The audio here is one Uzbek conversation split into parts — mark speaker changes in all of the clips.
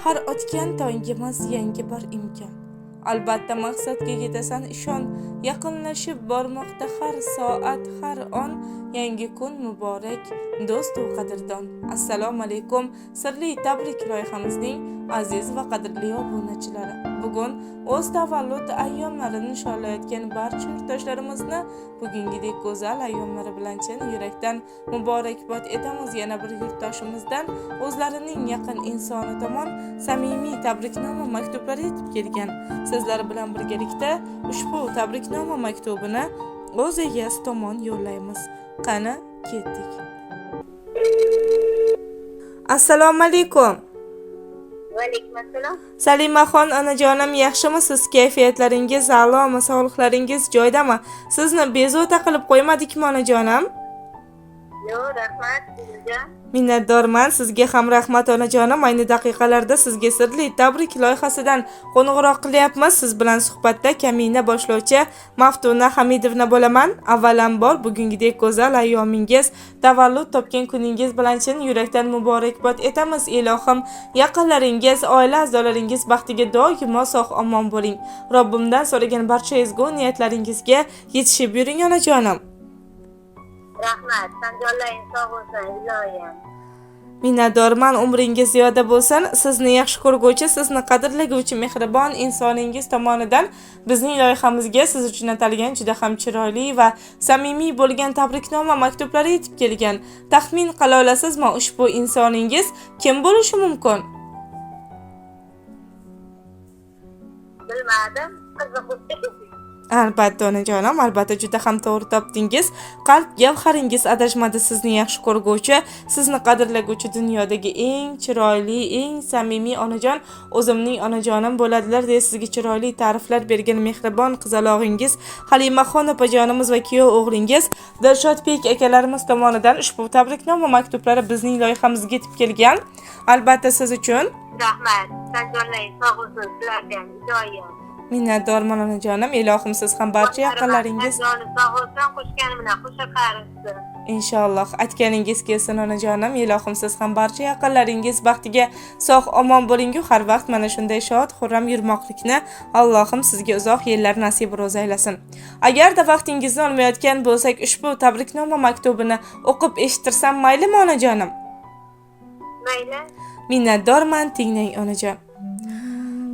Speaker 1: Har o'tgan tongimiz yangi bir imkon. Albatta maqsadga yetasan ishon. Yaqinlashib bormoqda har soat, har on. Yangi kun muborak, do'st va qadrdon. Assalomu alaykum. Sirli tabrik loyihamizning aziz va qadrli obunachilari. Bugun o'z tavallud ayyomlarini nishonlayotgan barcha yurtdoshlarimizni bugungidek go'zal ayyomlari bilan chin yurakdan muborakbod etamiz. Yana bir yurtdoshimizdan o'zlarining yaqin insoni tomon samimiy tabriknoma maktublari yetib kelgan. Sizlar bilan birgalikda ushbu tabriknoma maktubini o'z egasi tomon yo'llaymiz. Qani ketdik. Assalomu alaykum.
Speaker 2: Va alaykum assalom.
Speaker 1: Salimaxon onajonim, yaxshimisiz? Kayfiyatlaringiz a'lomi? Sog'liqlaringiz joyidami? Sizni bezovta qilib qo'ymadikmi onajonim?
Speaker 2: Yo'q, rahmat sizga.
Speaker 1: Minnatdorman. Sizga ham rahmat onajonim. Ayni daqiqalarda sizga sirli tabrik loyihasidan qo'ng'iroq qilyapmiz. Siz bilan suhbatda kamina boshlovchi Maftuna Hamidovna bo'laman. Avvalambor bugungidek go'zal ayyomingiz, tavallud topgan kuningiz bilan chin yurakdan muborakbod etamiz. Ilohim, yaqinlaringiz, oila a'zolaringiz baxtiga doimo sog' omon bo'ling. Robbimdan so'ragan barcha ezgu niyatlaringizga yetishib yuring onajonim.
Speaker 2: Rahmat, sanjonlaring sog' bo'lsin, iloyim.
Speaker 1: Minnatdorman, umringiz ziyoda bo'lsin. Sizni yaxshi ko'rguvchi, sizni qadrlaguvchi mehribon insoningiz tomonidan bizning loyihamizga siz uchun atalgan juda ham chiroyli va samimiy bo'lgan tabriknoma maktublari yetib kelgan. Taxmin qila olasizmi, ushbu insoningiz kim bo'lishi mumkin?
Speaker 2: Bilmadim, qiziqib.
Speaker 1: Albatta onajonim, albatta juda ham to'g'ri topdingiz. Qalb gavharingiz adashmadi. Sizni yaxshi ko'rguvchi, sizni qadrlaguvchi dunyodagi eng chiroyli, eng samimiy onajon o'zimning onajonim bo'ladilar deya sizga chiroyli ta'riflar bergan mehribon qizalog'ingiz Halimaxon opajonimiz va kuyov o'g'lingiz Dilshodbek akalarimiz tomonidan ushbu tabriknoma maktublari bizning loyihamizga yetib kelgan. Albatta siz uchun
Speaker 2: Rahmat, sanjonlaring sog' bo'lsin, sizlarga iloyim.
Speaker 1: minnatdorman onajonim. Ilohim siz ham barcha yaqinlaringiz
Speaker 2: Sanjonim sog' bo'lsin, qo'shganim bilan qo'sha qarinsin.
Speaker 1: inshaalloh aytganingiz kelsin onajonim. Ilohim siz ham barcha yaqinlaringiz baxtiga sog' omon bo'ling-ku har vaqt mana shunday shod, xurram yurmoqlikni Allohim sizga uzoq yillar nasib ro'z aylasin. Agarda vaqtingizni olmayotgan bo'lsak, ushbu tabriknoma maktubini o'qib eshittirsam maylimi onajonim?
Speaker 2: Mayli.
Speaker 1: Minnatdorman, tinglang onajon.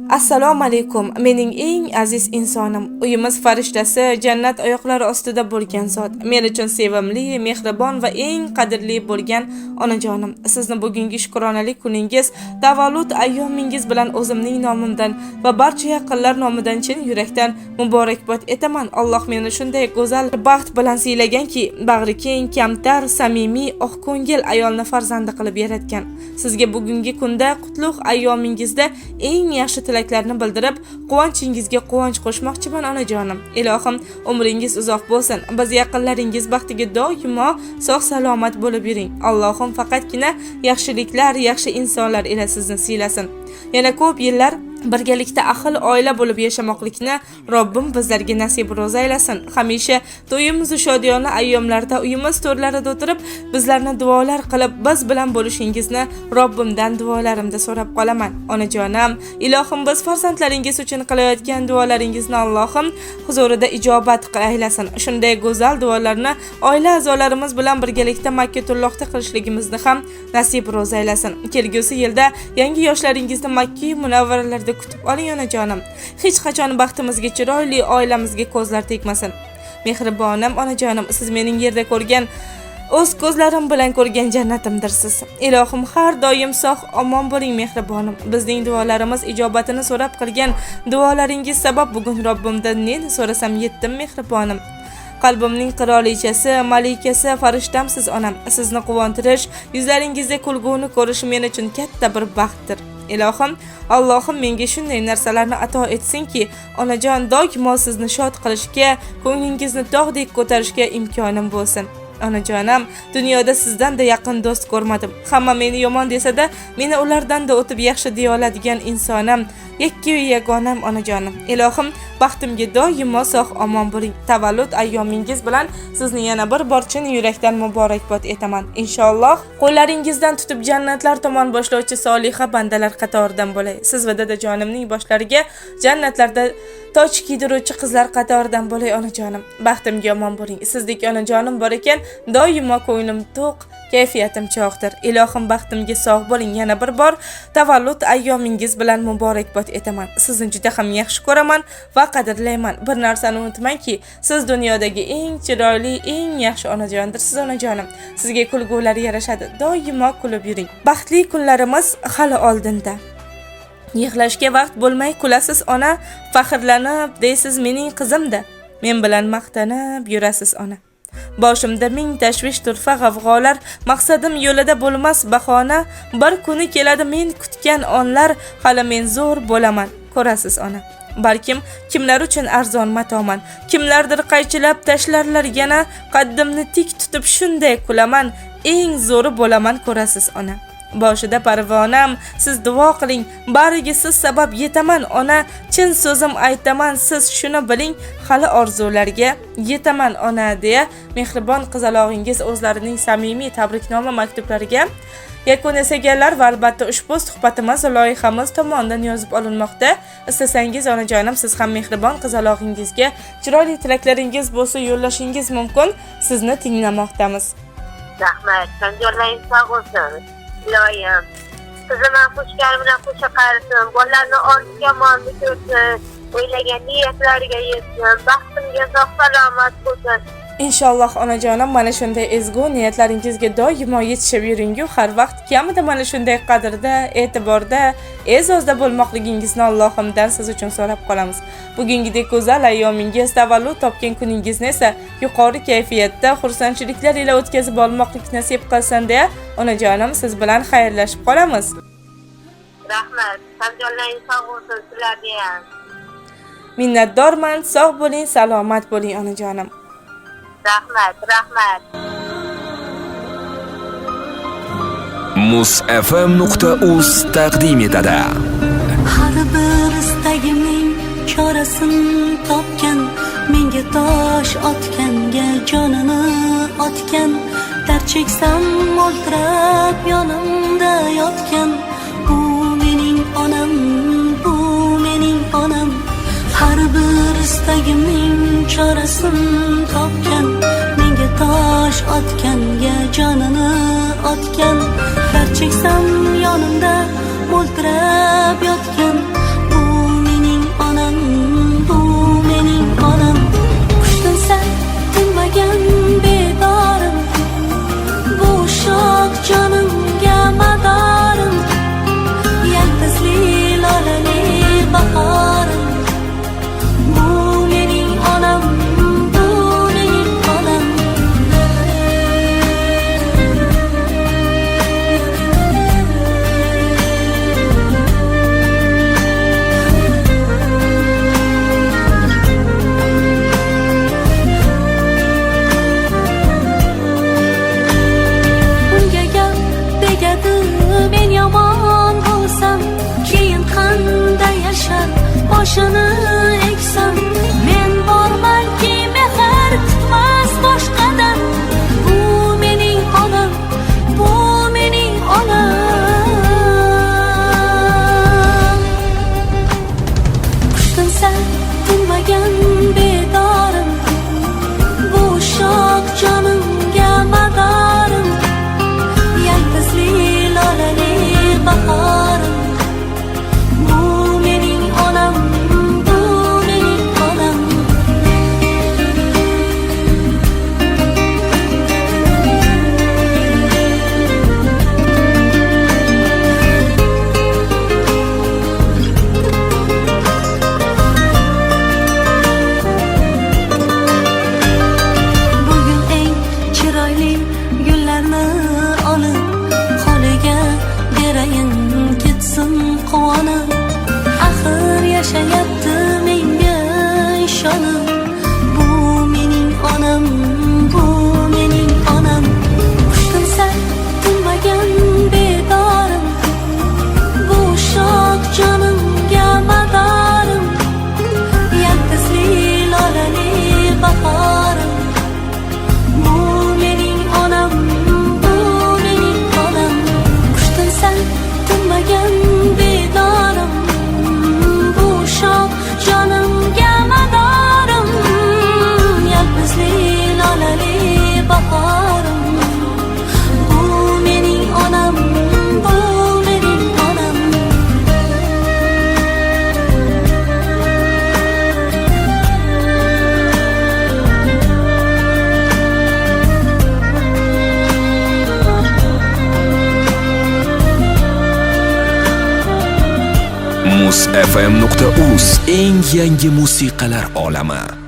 Speaker 1: Assalomu alaykum. Mening eng aziz insonim, uyimiz farishtasi, jannat oyoqlari ostida bo'lgan zot. Men uchun sevimli, mehribon va eng qadrli bo'lgan onajonim. Sizni bugungi shukronalik kuningiz, tavallud ayyomingiz bilan o'zimning nomimdan va barcha yaqinlar nomidan chin yurakdan muborakbod etaman. Alloh meni shunday go'zal baxt bilan siylaganki, bag'ri keng, kamtar, samimiy, oqko'ngil ayolni farzandi qilib yaratgan. Sizga bugungi kunda qutlug' ayyomingizda eng yaxshi tilaklarni bildirib, quvonchinggizga quvonch qo'shmoqchiman onajonim. Ilohim, umringiz uzoq bo'lsin. Biz yaqinlaringiz baxtiga doimo sog' salomat bo'lib yuring. Allohim faqatgina yaxshiliklar, yaxshi insonlar ila sizni siylasin. Yana ko'p yillar birgalikda ahil oila bo'lib yashamoqlikni Robbim bizlarga nasib ro'z aylasin. Hamisha to'yimiz shodiyona ayyomlarda uyimiz to'rlarida o'tirib, bizlarni duolar qilib, biz bilan bo'lishingizni Robbimdan duolarimda so'rab qolaman. Onajonim, ilohim biz farzandlaringiz uchun qilayotgan duolaringizni Allohim huzurida ijobat aylasin. Shunday go'zal duolarni oila a'zolarimiz bilan birgalikda Makkatullohda qilishligimizni ham nasib ro'z aylasin. Kelgusi yilda yangi yoshlaringizni Makka munavvaralarda kutib oling onajonim. Hech qachon baxtimizga, chiroyli oilamizga ko'zlar tegmasin. Mehribonim onajonim, siz mening yerda ko'rgan, o'z ko'zlarim bilan ko'rgan jannatimdirsiz. Ilohim har doim sog' omon bo'ling mehribonim. Bizning duolarimiz ijobatini so'rab qilgan duolaringiz sabab bugun Robbimdan neni so'rasam yetdim mehribonim. Qalbimning qirolichasi, malikasi, farishtamsiz onam. Sizni quvontirish, yuzlaringizda kulguni ko'rish men uchun katta bir baxtdir. Ilohim, Allohim menga shunday narsalarni ato etsinki, onajon doimo sizni shod qilishga, ko'nglingizni tog'dek ko'tarishga imkonim bo'lsin. onajonim, dunyoda sizdan-da yaqin do'st ko'rmadim. Hamma meni yomon desa-da, meni ulardan da o'tib yaxshi deya oladigan insonim, yakki yagonam onajonim. Ilohim, baxtimga doimo sog' omon bo'ling. Tavallud ayyomingiz bilan sizni yana bir bor chin yurakdan muborakbod etaman. Inshaalloh, qo'llaringizdan tutib jannatlar tomon boshlovchi soliha bandalar qatoridan bo'lay. Siz va dadajonimning boshlariga jannatlarda toj kiydiruvchi qizlar qatoridan bo'lay onajonim. Baxtimga omon bo'ling. Sizdek onajonim bor ekan, doimo ko'nglim to'q, kayfiyatim chog'dir. Ilohim, baxtimga sog' bo'ling. Yana bir bor tavallud ayyomingiz bilan muborakbod etaman. Sizni juda ham yaxshi ko'raman va qadrlayman. Bir narsani unutmangki, siz dunyodagi eng chiroyli, eng yaxshi onajondirsiz onajonim. Sizga kulgular yarashadi. Doimo kulib yuring. Baxtli kunlarimiz hali oldinda. Yig'lashga vaqt bo'lmay kulasiz ona, faxrlanib deysiz mening qizimda. Men bilan maqtanib yurasiz ona. Boshimda ming tashvish turfa g'avg'olar, maqsadim yo'lida bo'lmas bahona. Bir kuni keladi men kutgan onlar, hali men zo'r bo'laman, ko'rasiz ona. Balkim kimlar uchun arzon matoman, kimlardir qaychilab tashlarlar yana, qaddimni tik tutib shunday kulaman, eng zo'ri bo'laman, ko'rasiz ona. Boshida parvonam, siz duo qiling, bariga siz sabab yetaman ona, chin so'zim aytaman, siz shuni biling, hali orzularga yetaman ona deya mehribon qizalog'ingiz o'zlarining samimiy tabriknoma maktublariga yakun yasaganlar va albatta ushbu suhbatimiz loyihamiz tomonidan yozib olinmoqda. Istasangiz onajonim, siz ham mehribon qizalog'ingizga chiroyli tilaklaringiz bo'lsa yo'llashingiz mumkin. Sizni tinglamoqdamiz.
Speaker 2: Rahmat, sanjorlaringiz sog' bo'lsin. Ilohim, qiziman xushkar bilan qo'sha qarisin, bolalarni ortiga molni ko'rsin, o'ylagan niyatlariga yetsin, baxtimga sog' salomat bo'lsin.
Speaker 1: Inshaalloh onajonim, mana shunday ezgu niyatlaringizga doimo yetishib yuring-ku, har vaqt kamida mana shunday qadrda, e'tiborda, e'zozda bo'lmoqligingizni Allohimdan siz uchun so'rab qolamiz. Bugungidek go'zal ayyomingiz, tavallud topgan kuningizni esa yuqori kayfiyatda, xursandchiliklar ila o'tkazib olmoqlik nasib qilsin deya onajonim siz bilan xayrlashib qolamiz.
Speaker 2: Rahmat, sanjorlaringiz sog' bo'lsin, sizlarga ham.
Speaker 1: Minnatdorman, sog' bo'ling, salomat bo'ling onajonim.
Speaker 2: Rahmat, rahmat.
Speaker 3: musfm.uz taqdim etadi.
Speaker 4: Har bir istagimning chorasini topgan, menga tosh otganga jonini otgan, dard cheksam mo'ltirab yonimda yotgan, bu mening onam, bu mening onam. Har bir istagimning chorasini topgan, menga tosh otganga jonini otgan, dard cheksam yonimda mo'ltirab yotgan, bu mening onam, bu mening onam. Qushtinsa tinmagan bedorim, bu shoh jonimga madorim, yaltizli lolali bahorim. Boshini eksam, men bormanki mehr kutmas boshqadan. Bu mening onam, bu mening onam. Qushtinsa tinmagan bedorim, bu shoh jonimga madorim, yaltizli lolali bahorim. Yashayapti menga ishonib, bu mening onam, bu mening onam.
Speaker 3: Muzfm.uz eng yangi musiqalar olami.